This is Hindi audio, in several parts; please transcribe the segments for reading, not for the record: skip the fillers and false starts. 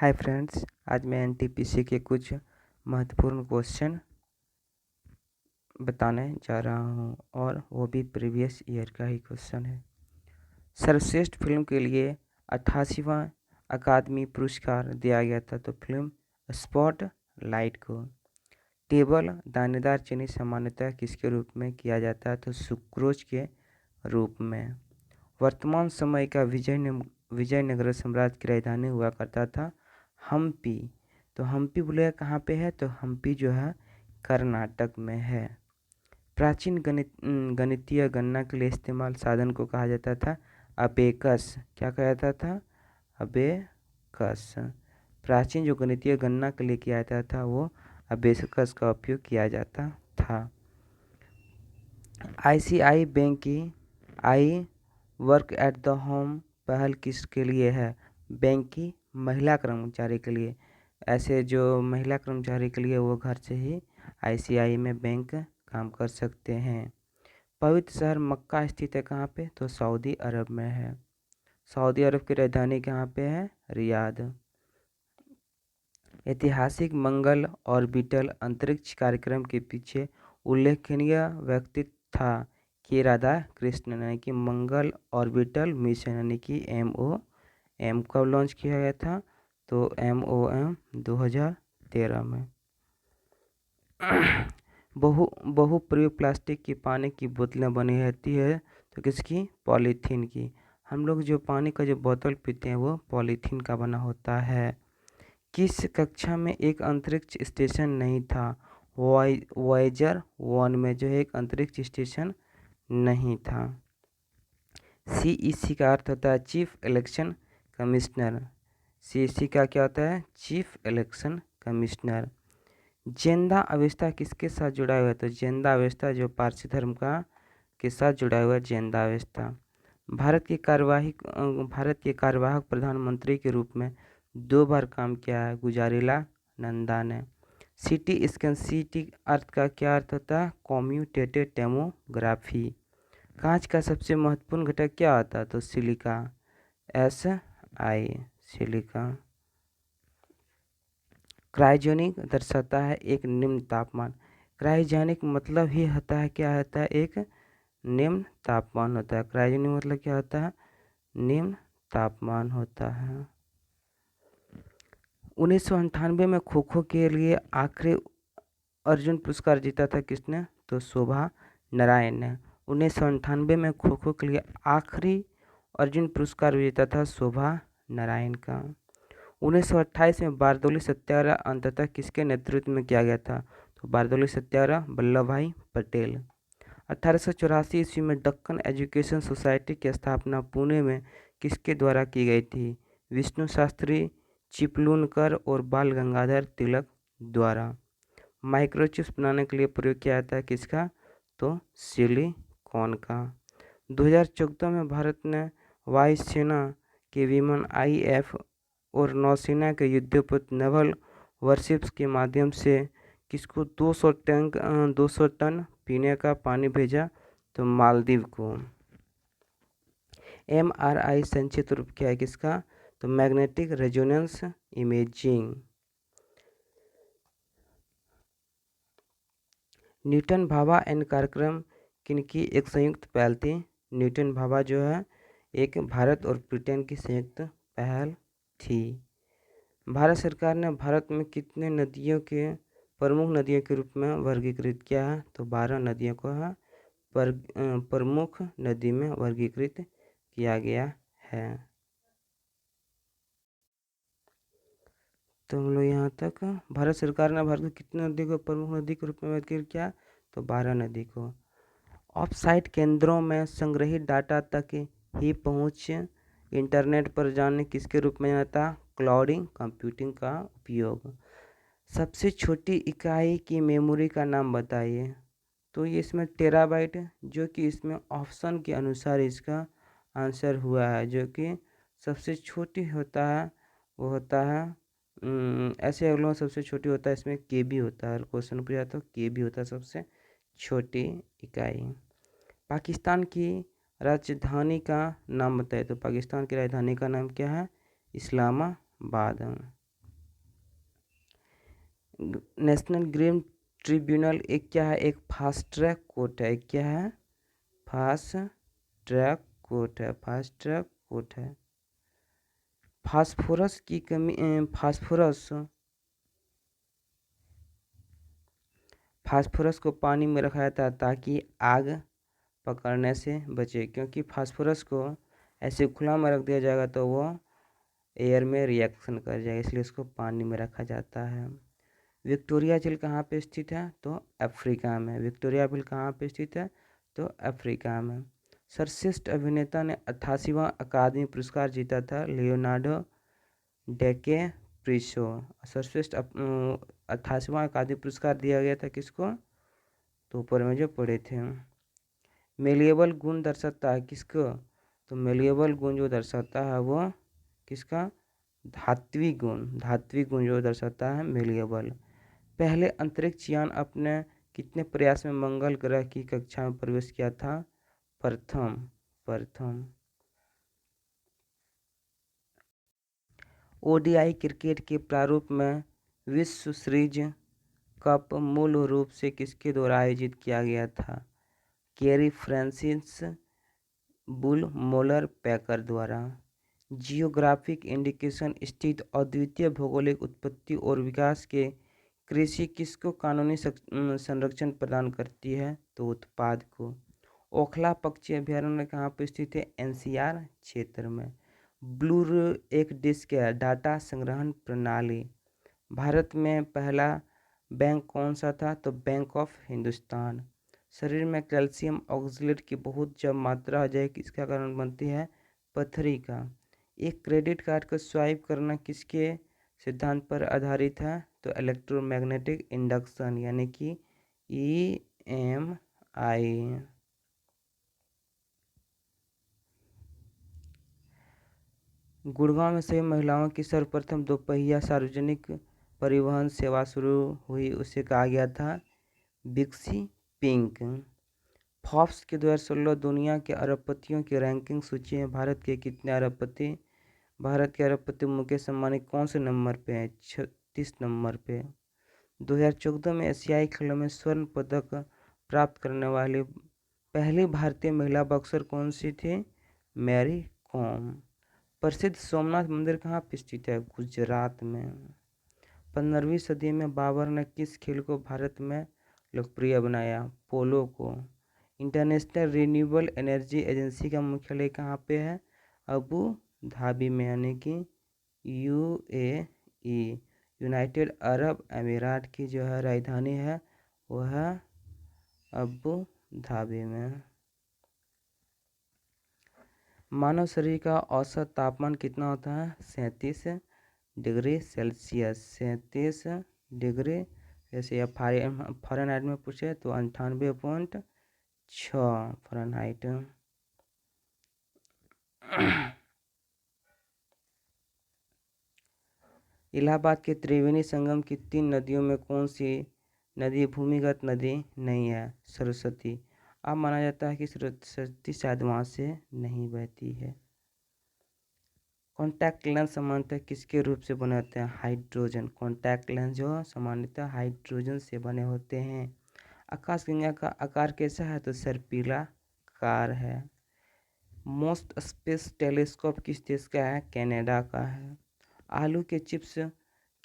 हाय फ्रेंड्स, आज मैं एनटीपीसी के कुछ महत्वपूर्ण क्वेश्चन बताने जा रहा हूँ और वो भी प्रीवियस ईयर का ही क्वेश्चन है। सर्वश्रेष्ठ फिल्म के लिए 88वां अकादमी पुरस्कार दिया गया था तो फिल्म स्पॉट लाइट को। टेबल दानेदार चीनी सामान्यतः किसके रूप में किया जाता है तो सुक्रोज के रूप में। वर्तमान समय का विजयनगर साम्राज्य की राजधानी हुआ करता था हम्पी। तो हम्पी बोले कहाँ पे है तो हम्पी जो है कर्नाटक में है। प्राचीन गणितीय गणना के लिए इस्तेमाल साधन को कहा जाता था अबेकस। क्या कहा जाता था? अबेकस। प्राचीन जो गणितीय गणना के लिए किया जाता था वो अबेकस का उपयोग किया जाता था। आईसीआई बैंक की I work at the home पहल किसके लिए है? बैंक की महिला कर्मचारी के लिए। ऐसे जो महिला कर्मचारी के लिए वो घर से ही आईसीआई में बैंक काम कर सकते हैं। पवित्र शहर मक्का स्थित है कहाँ पे तो सऊदी अरब में है। सऊदी अरब की राजधानी कहाँ पे है? रियाद। ऐतिहासिक मंगल ऑर्बिटल अंतरिक्ष कार्यक्रम के पीछे उल्लेखनीय व्यक्तित्व था के राधा कृष्णन, यानी कि मंगल ऑर्बिटल मिशन यानी कि MOM कब लॉन्च किया गया था तो MOM 2013 में। बहुप्रयोग प्लास्टिक की पानी की बोतलें बनी रहती है तो किसकी? पॉलीथीन की। हम लोग जो पानी का जो बोतल पीते हैं वो पॉलीथीन का बना होता है। किस कक्षा में एक अंतरिक्ष स्टेशन नहीं था? वॉयेजर 1 में जो है एक अंतरिक्ष स्टेशन नहीं था। CEC का अर्थ होता है चीफ इलेक्शन कमिश्नर। CEC का क्या होता है? Chief election commissioner. जेंदा अवस्था किसके साथ जुड़ा हुआ है तो जेंदा अवस्था जो पारसी धर्म का के साथ जुड़ा हुआ है जेंदा अवस्था। भारत के कार्यवाहक प्रधानमंत्री के रूप में 2 बार काम किया है गुजारिला नंदा ने। CT स्कैन CT अर्थ का क्या अर्थ होता है? Commutative tomography. कांच का सबसे महत्वपूर्ण घटक क्या होता है तो सिलिका। SI silica. क्रायोजेनिक दर्शाता है एक निम्न तापमान। क्रायोजेनिक मतलब ही होता है क्या होता है? एक निम्न तापमान होता है। क्रायोजेनिक मतलब क्या होता है? निम्न तापमान होता है। 1998 में खो खो के लिए आखिरी अर्जुन पुरस्कार जीता था किसने तो शोभा नारायण ने। 1998 में खो खो के लिए आखिरी अर्जुन पुरस्कार जीता था शोभा नारायण का। 1928 में बारदौली सत्याग्रह अंततः किसके नेतृत्व में किया गया था तो बारदौली सत्याग्रह वल्लभ भाई पटेल। 1884 ईस्वी में दक्कन एजुकेशन सोसाइटी की स्थापना पुणे में किसके द्वारा की गई थी? विष्णु शास्त्री, चिपलूनकर और बाल गंगाधर तिलक द्वारा। माइक्रोचिप्स बनाने के लिए प्रयोग किया जाता है किसका तो सिलिकॉन का। 2014 में भारत ने वायुसेना के विमान IF और नौसेना के युद्धपोत नेवल वॉरशिप्स के माध्यम से किसको 200 टन पीने का पानी भेजा तो मालदीव को। MRI संक्षिप्त रूप क्या है किसका तो magnetic resonance imaging. Newton Bhabha and कार्यक्रम किनकी एक संयुक्त पहल थी? न्यूटन भाभा जो है एक भारत और ब्रिटेन की संयुक्त पहल थी। भारत सरकार ने भारत में कितने नदियों के प्रमुख नदियों के रूप में वर्गीकृत किया है तो 12 नदियों को है प्रमुख नदी में वर्गीकृत किया गया है। तो हम लोग यहाँ तक भारत सरकार ने भारत में कितने नदी को प्रमुख नदी के रूप में वर्गीकृत किया तो 12 नदी को। ऑफ साइट केंद्रों में संग्रहित डाटा तक ही पहुँच इंटरनेट पर जाने किसके रूप में आता? क्लाउडिंग कंप्यूटिंग का उपयोग। सबसे छोटी इकाई की मेमोरी का नाम बताइए तो ये इसमें टेराबाइट जो कि इसमें ऑप्शन के अनुसार इसका आंसर हुआ है। जो कि सबसे छोटी होता है वो होता है ऐसे अगलों सबसे छोटी होता है इसमें KB होता है और क्वेश्चन पूछा तो KB होता है सबसे छोटी इकाई। पाकिस्तान की राजधानी का नाम बताइए तो पाकिस्तान की राजधानी का नाम क्या है? इस्लामाबाद। नेशनल ग्रीन ट्रिब्यूनल एक क्या है, एक फास्ट ट्रैक कोर्ट है। क्या है? फास्ट ट्रैक कोर्ट है। फास्ट ट्रैक कोर्ट है। फास्फोरस की कमी, फास्फोरस को पानी में रखा जाता है ताकि आग पकड़ने से बचे, क्योंकि फास्फोरस को ऐसे खुला में रख दिया जाएगा तो वो एयर में रिएक्शन कर जाएगा, इसलिए इसको पानी में रखा जाता है। विक्टोरिया झील कहाँ पे स्थित है? तो अफ्रीका में। विक्टोरिया झील कहाँ पे स्थित है? तो अफ्रीका में। सर्वश्रेष्ठ अभिनेता ने 88वां अकादमी पुरस्कार जीता था, लियोनार्डो डिकैप्रियो। सर्वश्रेष्ठ 88वां अकादमी पुरस्कार दिया गया था किसको? तो ऊपर में जो पढ़े थे। मेलिएबल गुण दर्शाता है किसको? तो मेलिएबल गुण जो दर्शाता है वो किसका? धात्विक गुण। धात्विक गुण जो दर्शाता है मेलिएबल। पहले अंतरिक्ष यान अपने कितने प्रयास में मंगल ग्रह की कक्षा में प्रवेश किया था? प्रथम। ओडीआई क्रिकेट के प्रारूप में विश्व सीरीज कप मूल रूप से किसके द्वारा आयोजित किया गया था? केरी फ्रांसिस बुल मोलर पैकर द्वारा। जियोग्राफिक इंडिकेशन स्थित अद्वितीय भौगोलिक उत्पत्ति और विकास के कृषि किसको कानूनी संरक्षण प्रदान करती है? तो उत्पाद को। ओखला पक्षी अभ्यारण्य कहाँ पर स्थित है? एनसीआर क्षेत्र में। ब्लूर एक डिस्क है, डाटा संग्रहण प्रणाली। भारत में पहला बैंक कौन सा था? तो बैंक ऑफ हिंदुस्तान। शरीर में कैल्शियम ऑक्सलेट की बहुत जब मात्रा हो जाए किसका कारण बनती है? पथरी का। एक क्रेडिट कार्ड को स्वाइप करना किसके सिद्धांत पर आधारित है? तो इलेक्ट्रोमैग्नेटिक इंडक्शन यानी कि EMI। गुड़गांव में सभी महिलाओं की सर्वप्रथम दोपहिया सार्वजनिक परिवहन सेवा शुरू हुई, उसे कहा गया था बिक्सी पिंक। फॉर्ब्स के 2016 दुनिया के अरबपतियों की रैंकिंग सूची में भारत के कितने अरबपति? भारत के अरबपति मुकेश अंबानी कौन से नंबर पे हैं? 36 नंबर पे। 2014 में एशियाई खेलों में स्वर्ण पदक प्राप्त करने वाली पहली भारतीय महिला बॉक्सर कौन सी थी? मैरी कॉम। प्रसिद्ध सोमनाथ मंदिर कहाँ पर स्थित है? गुजरात में। 15वीं सदी में बाबर ने किस खेल को भारत में लोकप्रिय बनाया? पोलो को। इंटरनेशनल रिन्यूएबल एनर्जी एजेंसी का मुख्यालय कहाँ पे है? अबू धाबी में, यानी कि UAE, यूनाइटेड अरब अमीरात की जो है राजधानी है वह है अबू धाबी में। मानव शरीर का औसत तापमान कितना होता है? 37 डिग्री सेल्सियस। 37 डिग्री। जैसे या फ़ारेनहाइट में पूछे तो 98.6 फ़ारेनहाइट। इलाहाबाद के त्रिवेणी संगम की 3 नदियों में कौन सी नदी भूमिगत नदी नहीं है? सरस्वती। अब माना जाता है कि सरस्वती शायद वहाँ से नहीं बहती है। कॉन्टैक्ट लेंस सामान्यतः किसके रूप से बने होते हैं? हाइड्रोजन। कॉन्टैक्ट लेंस जो सामान्यतः हाइड्रोजन से बने होते हैं। आकाशगंगा का आकार कैसा है? तो सर्पिलाकार है। मोस्ट स्पेस टेलीस्कोप किस देश का है? कनाडा का है। आलू के चिप्स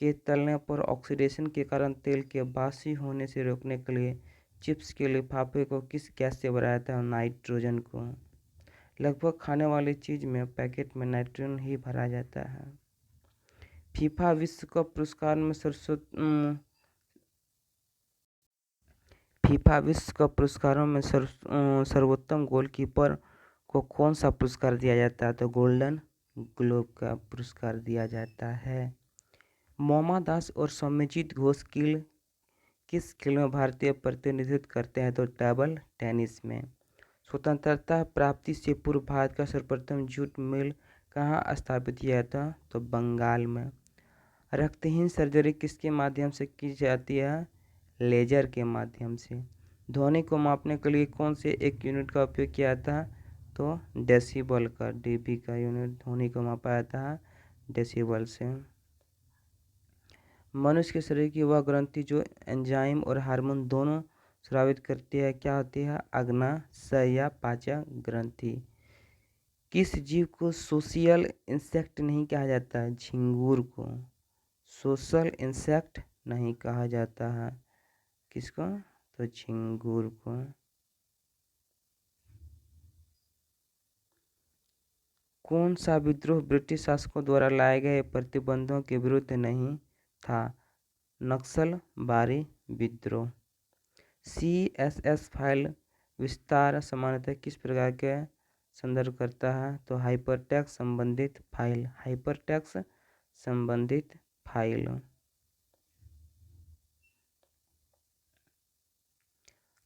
के तलने पर ऑक्सीडेशन के कारण तेल के बासी होने से रोकने के लिए चिप्स के लिफाफे को किस गैस से भरा जाता है? नाइट्रोजन को। लगभग खाने वाली चीज़ में पैकेट में नाइट्रोजन ही भरा जाता है। फीफा विश्व कप पुरस्कार में फीफा विश्व कप पुरस्कारों में सर्वोत्तम गोलकीपर को कौन सा पुरस्कार दिया जाता है? तो गोल्डन ग्लोब का पुरस्कार दिया जाता है। मोमा दास और सौम्यजीत घोष किस खेल में भारतीय प्रतिनिधित्व करते हैं? तो टेबल टेनिस में। स्वतंत्रता प्राप्ति से पूर्व भारत का सर्वप्रथम जूट मिल कहाँ स्थापित किया था? तो बंगाल में। रक्तहीन सर्जरी किसके माध्यम से की जाती है? लेजर के माध्यम से। ध्वनि को मापने के लिए कौन से एक यूनिट का उपयोग किया था? तो डेसिबल का, dB का यूनिट ध्वनि को मापा जाता है डेसिबल से। मनुष्य के शरीर की वह ग्रंथि जो एंजाइम और हार्मोन दोनों स्रावित करती है क्या होती है? अग्नाशय या पाचक ग्रंथि। किस जीव को सोशियल इंसेक्ट नहीं कहा जाता है? झिंगूर को सोशल इंसेक्ट नहीं कहा जाता है। किसको? तो झिंगूर को। कौन सा विद्रोह ब्रिटिश शासकों द्वारा लाए गए प्रतिबंधों के विरुद्ध नहीं था? नक्सलबारी विद्रोह। CSS फाइल विस्तार सामान्यतः किस प्रकार के संदर्भ करता है? तो हाइपरटेक्स्ट संबंधित फाइल। हाइपरटेक्स्ट संबंधित फाइल।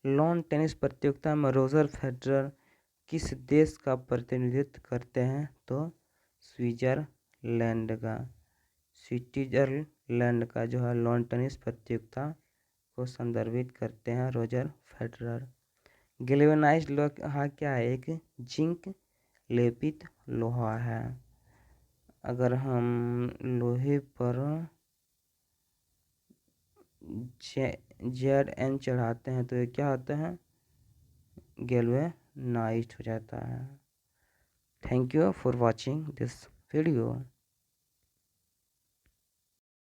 लॉन टेनिस प्रतियोगिता में रोजर फेडरर किस देश का प्रतिनिधित्व करते हैं? तो स्विट्जरलैंड का। स्विट्जरलैंड का जो है लॉन टेनिस प्रतियोगिता को संदर्भित करते हैं रोजर फेडरर। गैल्वेनाइज्ड लोहा क्या है? एक जिंक लेपित लोहा है। अगर हम लोहे पर Zn चढ़ाते हैं तो ये क्या होता है? गैल्वेनाइज्ड हो जाता है। Thank you for watching this video.